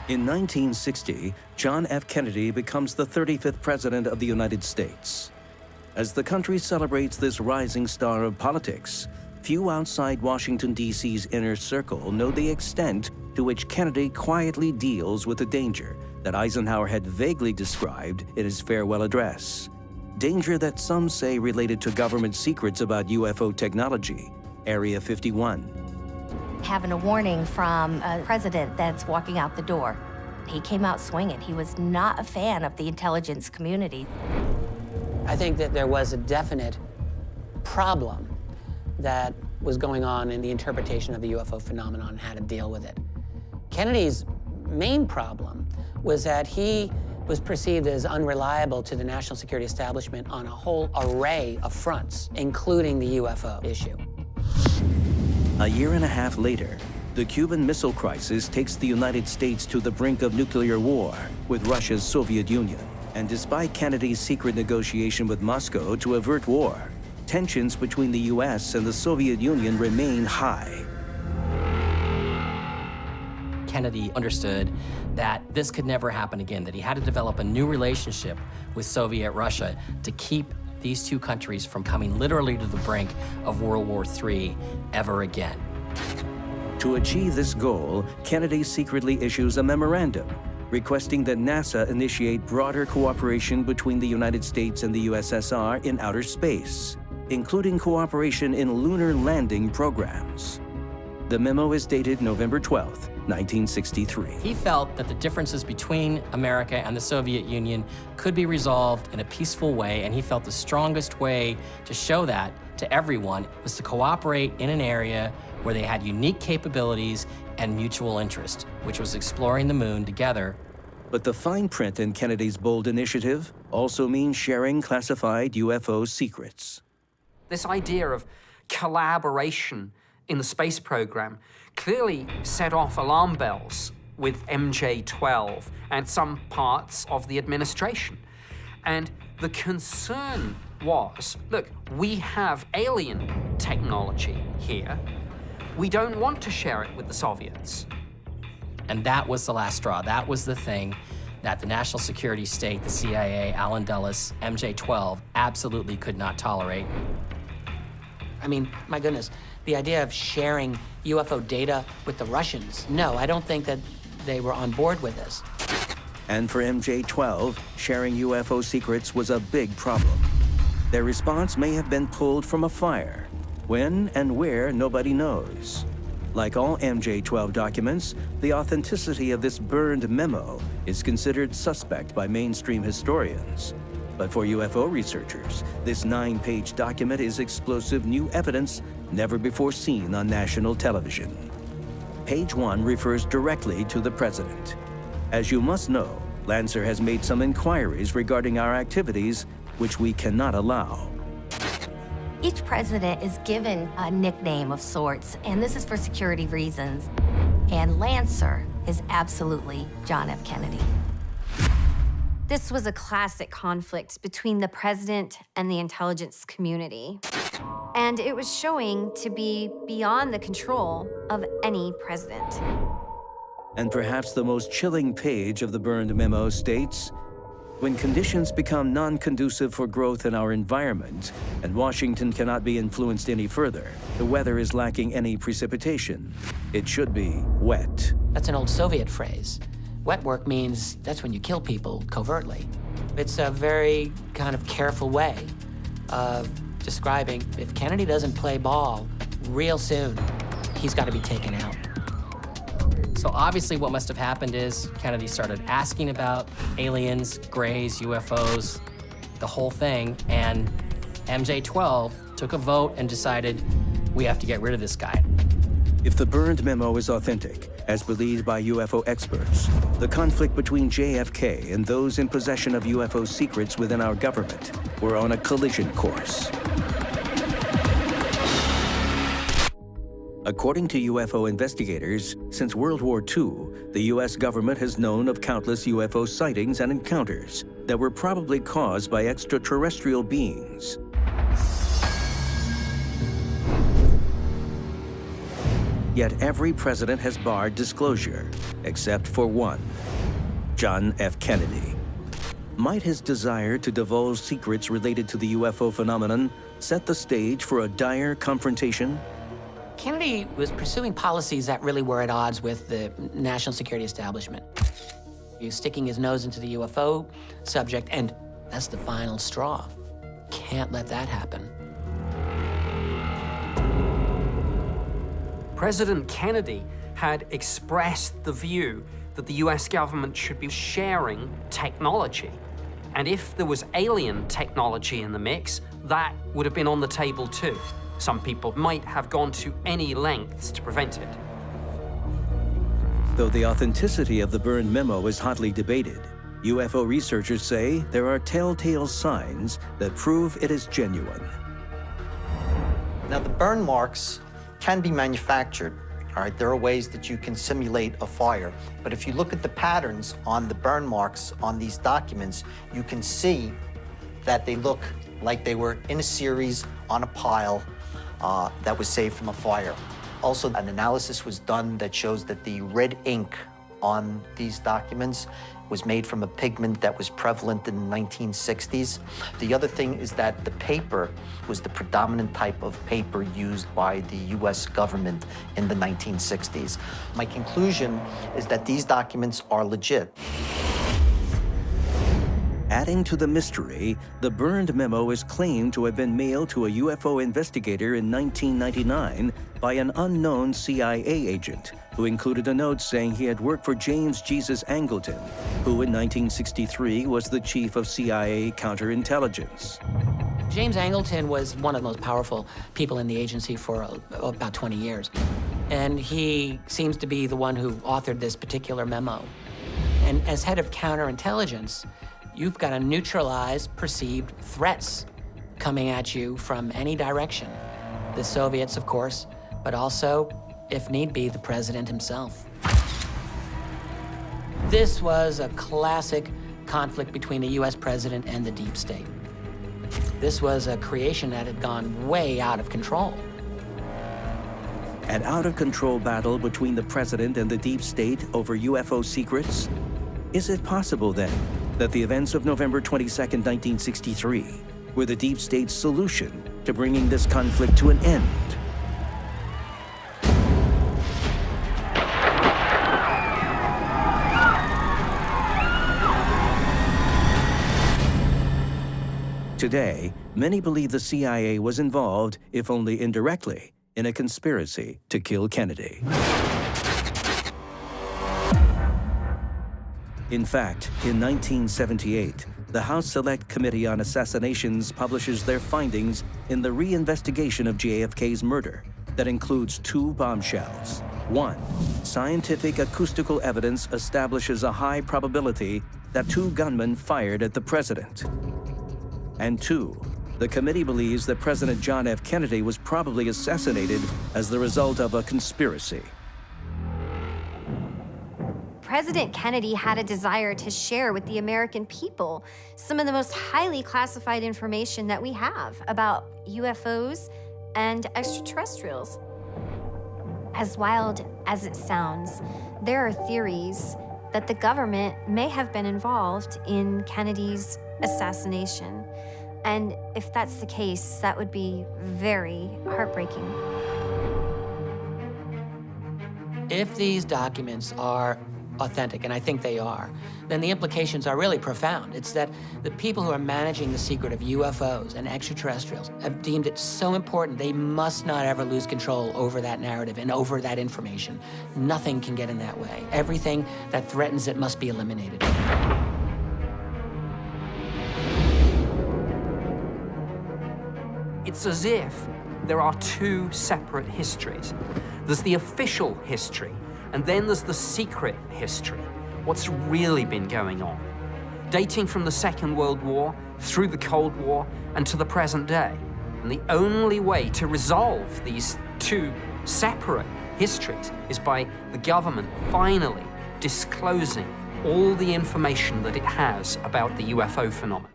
In 1960, John F. Kennedy becomes the 35th President of the United States. As the country celebrates this rising star of politics, few outside Washington, D.C.'s inner circle know the extent to which Kennedy quietly deals with the danger that Eisenhower had vaguely described in his farewell address. Danger that some say related to government secrets about UFO technology, Area 51. Having a warning from a president that's walking out the door. He came out swinging. He was not a fan of the intelligence community. I think that there was a definite problem that was going on in the interpretation of the UFO phenomenon and how to deal with it. Kennedy's main problem was that he was perceived as unreliable to the national security establishment on a whole array of fronts, including the UFO issue. A year and a half later, the Cuban Missile Crisis takes the United States to the brink of nuclear war with Russia's Soviet Union. And despite Kennedy's secret negotiation with Moscow to avert war, tensions between the U.S. and the Soviet Union remain high. Kennedy understood that this could never happen again, that he had to develop a new relationship with Soviet Russia to keep these two countries from coming literally to the brink of World War III ever again. To achieve this goal, Kennedy secretly issues a memorandum requesting that NASA initiate broader cooperation between the United States and the USSR in outer space, including cooperation in lunar landing programs. The memo is dated November 12, 1963. He felt that the differences between America and the Soviet Union could be resolved in a peaceful way, and he felt the strongest way to show that to everyone was to cooperate in an area where they had unique capabilities and mutual interest, which was exploring the moon together. But the fine print in Kennedy's bold initiative also means sharing classified UFO secrets. This idea of collaboration in the space program clearly set off alarm bells with MJ-12 and some parts of the administration. And the concern was, look, we have alien technology here. We don't want to share it with the Soviets. And that was the last straw. That was the thing that the national security state, the CIA, Allen Dulles, MJ-12 absolutely could not tolerate. I mean, my goodness, the idea of sharing UFO data with the Russians, no, I don't think that they were on board with this. And for MJ-12, sharing UFO secrets was a big problem. Their response may have been pulled from a fire. When and where, nobody knows. Like all MJ-12 documents, the authenticity of this burned memo is considered suspect by mainstream historians. But for UFO researchers, this 9-page document is explosive new evidence never before seen on national television. Page 1 refers directly to the president. As you must know, Lancer has made some inquiries regarding our activities, which we cannot allow. Each president is given a nickname of sorts, and this is for security reasons. And Lancer is absolutely John F. Kennedy. This was a classic conflict between the president and the intelligence community. And it was showing to be beyond the control of any president. And perhaps the most chilling page of the burned memo states, when conditions become non-conducive for growth in our environment and Washington cannot be influenced any further, the weather is lacking any precipitation, it should be wet. That's an old Soviet phrase. Wet work means that's when you kill people covertly. It's a very kind of careful way of describing if Kennedy doesn't play ball real soon, he's got to be taken out. So obviously what must have happened is Kennedy started asking about aliens, grays, UFOs, the whole thing, and MJ-12 took a vote and decided we have to get rid of this guy. If the burned memo is authentic, as believed by UFO experts, the conflict between JFK and those in possession of UFO secrets within our government were on a collision course. According to UFO investigators, since World War II, the U.S. government has known of countless UFO sightings and encounters that were probably caused by extraterrestrial beings. Yet every president has barred disclosure, except for one, John F. Kennedy. Might his desire to divulge secrets related to the UFO phenomenon set the stage for a dire confrontation? Kennedy was pursuing policies that really were at odds with the national security establishment. He was sticking his nose into the UFO subject, and that's the final straw. Can't let that happen. President Kennedy had expressed the view that the US government should be sharing technology. And if there was alien technology in the mix, that would have been on the table too. Some people might have gone to any lengths to prevent it. Though the authenticity of the burned memo is hotly debated, UFO researchers say there are telltale signs that prove it is genuine. Now, the burn marks can be manufactured. All right, there are ways that you can simulate a fire. But if you look at the patterns on the burn marks on these documents, you can see that they look like they were in a series on a pile that was saved from a fire. Also, an analysis was done that shows that the red ink on these documents was made from a pigment that was prevalent in the 1960s. The other thing is that the paper was the predominant type of paper used by the US government in the 1960s. My conclusion is that these documents are legit. Adding to the mystery, the burned memo is claimed to have been mailed to a UFO investigator in 1999 by an unknown CIA agent, who included a note saying he had worked for James Jesus Angleton, who in 1963 was the chief of CIA counterintelligence. James Angleton was one of the most powerful people in the agency for about 20 years. And he seems to be the one who authored this particular memo. And as head of counterintelligence, you've got to neutralize perceived threats coming at you from any direction. The Soviets, of course, but also, if need be, the president himself. This was a classic conflict between the US president and the deep state. This was a creation that had gone way out of control. An out-of-control battle between the president and the deep state over UFO secrets? Is it possible, then, that the events of November 22, 1963 were the deep state's solution to bringing this conflict to an end? Today, many believe the CIA was involved, if only indirectly, in a conspiracy to kill Kennedy. In fact, in 1978, the House Select Committee on Assassinations publishes their findings in the reinvestigation of JFK's murder that includes 2 bombshells. 1, scientific acoustical evidence establishes a high probability that 2 gunmen fired at the president. And 2, the committee believes that President John F. Kennedy was probably assassinated as the result of a conspiracy. President Kennedy had a desire to share with the American people some of the most highly classified information that we have about UFOs and extraterrestrials. As wild as it sounds, there are theories that the government may have been involved in Kennedy's assassination. And if that's the case, that would be very heartbreaking. If these documents are authentic, and I think they are, then the implications are really profound. It's that the people who are managing the secret of UFOs and extraterrestrials have deemed it so important they must not ever lose control over that narrative and over that information. Nothing can get in that way. Everything that threatens it must be eliminated. It's as if there are 2 separate histories. There's the official history, and then there's the secret history, what's really been going on, dating from the Second World War, through the Cold War, and to the present day. And the only way to resolve these 2 separate histories is by the government finally disclosing all the information that it has about the UFO phenomenon.